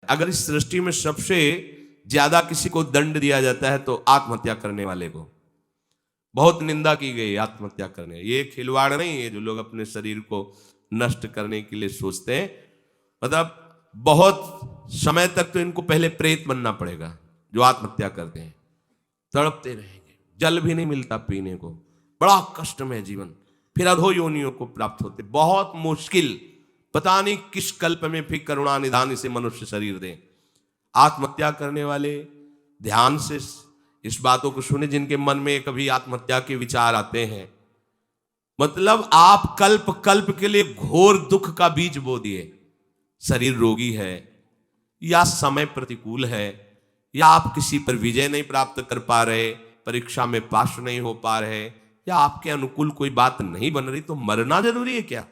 अगर इस सृष्टि में सबसे ज्यादा किसी को दंड दिया जाता है तो आत्महत्या करने वाले को। बहुत निंदा की गई आत्महत्या करने। ये खिलवाड़ नहीं है जो लोग अपने शरीर को नष्ट करने के लिए सोचते हैं। मतलब बहुत समय तक तो इनको पहले प्रेत बनना पड़ेगा जो आत्महत्या करते हैं। तड़पते रहेंगे, जल भी नहीं मिलता पीने को, बड़ा कष्ट में जीवन, फिर अधो योनियों को प्राप्त होते। बहुत मुश्किल, पता नहीं किस कल्प में फिर करुणा निधान से मनुष्य शरीर दे। आत्महत्या करने वाले ध्यान से इस बातों को सुने जिनके मन में कभी आत्महत्या के विचार आते हैं। मतलब आप कल्प कल्प के लिए घोर दुख का बीज बो दिए। शरीर रोगी है, या समय प्रतिकूल है, या आप किसी पर विजय नहीं प्राप्त कर पा रहे, परीक्षा में पास नहीं हो पा रहे, या आपके अनुकूल कोई बात नहीं बन रही, तो मरना जरूरी है क्या?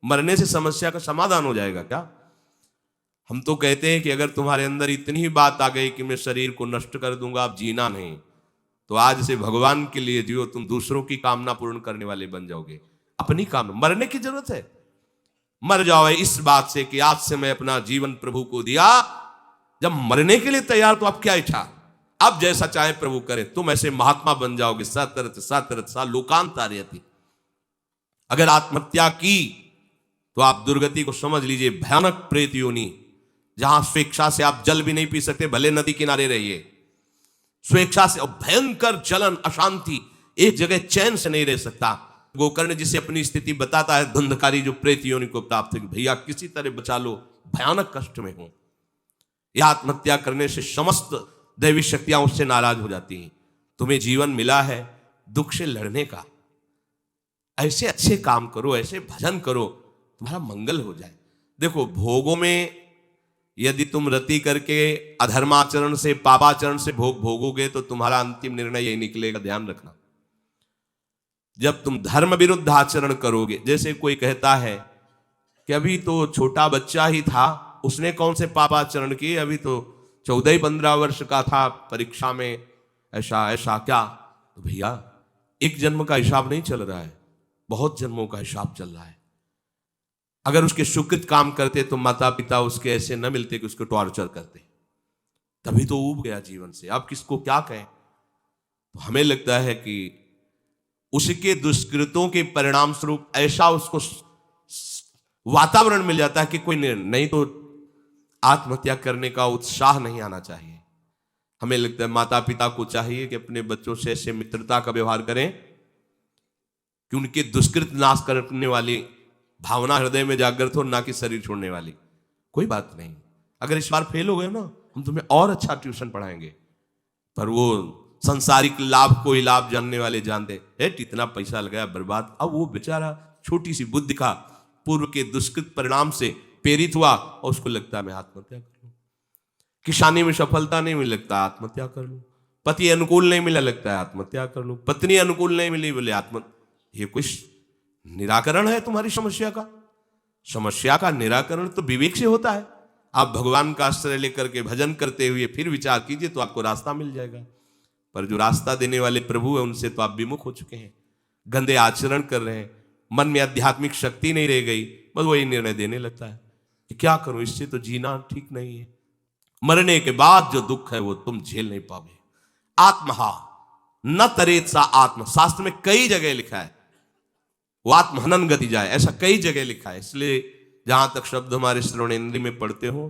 मरने से समस्या का समाधान हो जाएगा क्या? हम तो कहते हैं कि अगर तुम्हारे अंदर इतनी ही बात आ गई कि मैं शरीर को नष्ट कर दूंगा, आप जीना नहीं, तो आज से भगवान के लिए जियो। तुम दूसरों की कामना पूर्ण करने वाले बन जाओगे। अपनी कामना, मरने की जरूरत है, मर जाओ इस बात से कि आज से मैं अपना जीवन प्रभु को दिया। जब मरने के लिए तैयार तो अब क्या इच्छा, अब जैसा चाहे प्रभु करे। तुम ऐसे महात्मा बन जाओगे। सतरथ सतरथ सा लोकांतार्यति। अगर आत्महत्या की तो आप दुर्गति को समझ लीजिए। भयानक प्रेत योनि, जहां स्वेच्छा से आप जल भी नहीं पी सकते, भले नदी किनारे रहिए, स्वेच्छा से। और भयंकर जलन, अशांति, एक जगह चैन से नहीं रह सकता। गोकर्ण जिसे अपनी स्थिति बताता है, धुंधकारी जो प्रेत योनि को प्राप्त है, भैया किसी तरह बचा लो, भयानक कष्ट में हूं। यह आत्महत्या करने से समस्त दैवी शक्तियां उससे नाराज हो जाती हैं। तुम्हें जीवन मिला है दुख से लड़ने का, ऐसे अच्छे काम करो, ऐसे भजन करो, तुम्हारा मंगल हो जाए। देखो, भोगों में यदि तुम रति करके अधर्माचरण से, पापाचरण से भोग भोगोगे तो तुम्हारा अंतिम निर्णय यही निकलेगा, ध्यान रखना। जब तुम धर्म विरुद्ध आचरण करोगे, जैसे कोई कहता है कि अभी तो छोटा बच्चा ही था, उसने कौन से पापाचरण किए, अभी तो 14-15 वर्ष का था, परीक्षा में ऐसा ऐसा क्या। तो भैया, एक जन्म का हिसाब नहीं चल रहा है, बहुत जन्मों का हिसाब चल रहा है। अगर उसके सुकृत काम करते तो माता पिता उसके ऐसे न मिलते कि उसको टॉर्चर करते, तभी तो ऊब गया जीवन से। अब किसको क्या कहें। तो हमें लगता है कि उसके दुष्कृतों के परिणाम स्वरूप ऐसा उसको वातावरण मिल जाता है कि कोई नहीं तो आत्महत्या करने का उत्साह नहीं आना चाहिए। हमें लगता है माता पिता को चाहिए कि अपने बच्चों से ऐसे मित्रता का व्यवहार करें कि उनके दुष्कृत नाश करने वाली भावना हृदय में जागृत हो, ना कि शरीर छोड़ने वाली। कोई बात नहीं, अगर इस बार फेल हो गए ना, हम तुम्हें और अच्छा ट्यूशन पढ़ाएंगे। पर वो संसारिक लाभ को ही लाभ जानने वाले जानते हैं, इतना पैसा लगाया बर्बाद। अब वो बेचारा छोटी सी बुद्धि का पूर्व के दुष्कृत परिणाम से प्रेरित हुआ और उसको लगता है मैं आत्महत्या कर लूं। किसानी में सफलता नहीं मिल, लगता है आत्महत्या कर लूं। पति अनुकूल नहीं मिला, लगता है आत्महत्या कर लूं। पत्नी अनुकूल नहीं मिली, बोले आत्महत्या। ये कुछ निराकरण है तुम्हारी समस्या का? समस्या का निराकरण तो विवेक से होता है। आप भगवान का आश्रय लेकर के भजन करते हुए फिर विचार कीजिए तो आपको रास्ता मिल जाएगा। पर जो रास्ता देने वाले प्रभु है उनसे तो आप विमुख हो चुके हैं, गंदे आचरण कर रहे हैं, मन में आध्यात्मिक शक्ति नहीं रह गई, बस वही निर्णय देने लगता है कि क्या करूं, इससे तो जीना ठीक नहीं है। मरने के बाद जो दुख है वो तुम झेल नहीं पाओगे। आत्महा न तरेत सा आत्म, शास्त्र में कई जगह लिखा है वो आत्महनन गति जाए, ऐसा कई जगह लिखा है। इसलिए जहां तक शब्द हमारे श्रवणेन्द्रिय में पढ़ते हो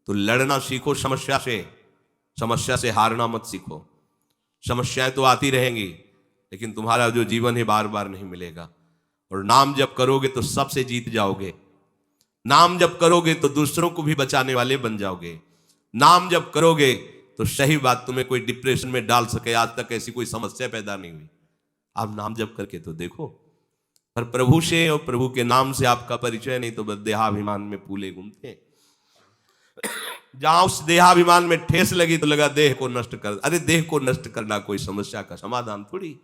तो लड़ना सीखो समस्या से हारना मत सीखो। समस्याएं तो आती रहेंगी, लेकिन तुम्हारा जो जीवन है बार बार नहीं मिलेगा। और नाम जप करोगे तो सबसे जीत जाओगे। नाम जप करोगे तो दूसरों को भी बचाने वाले बन जाओगे। नाम जप करोगे तो सही बात, तुम्हें कोई डिप्रेशन में डाल सके, आज तक ऐसी कोई समस्या पैदा नहीं हुई। आप नाम जप करके तो देखो। पर प्रभु से और प्रभु के नाम से आपका परिचय नहीं तो बस देहाभिमान में पूले घूमते हैं। जहां उस देहाभिमान में ठेस लगी तो लगा देह को नष्ट कर। अरे देह को नष्ट करना कोई समस्या का समाधान थोड़ी।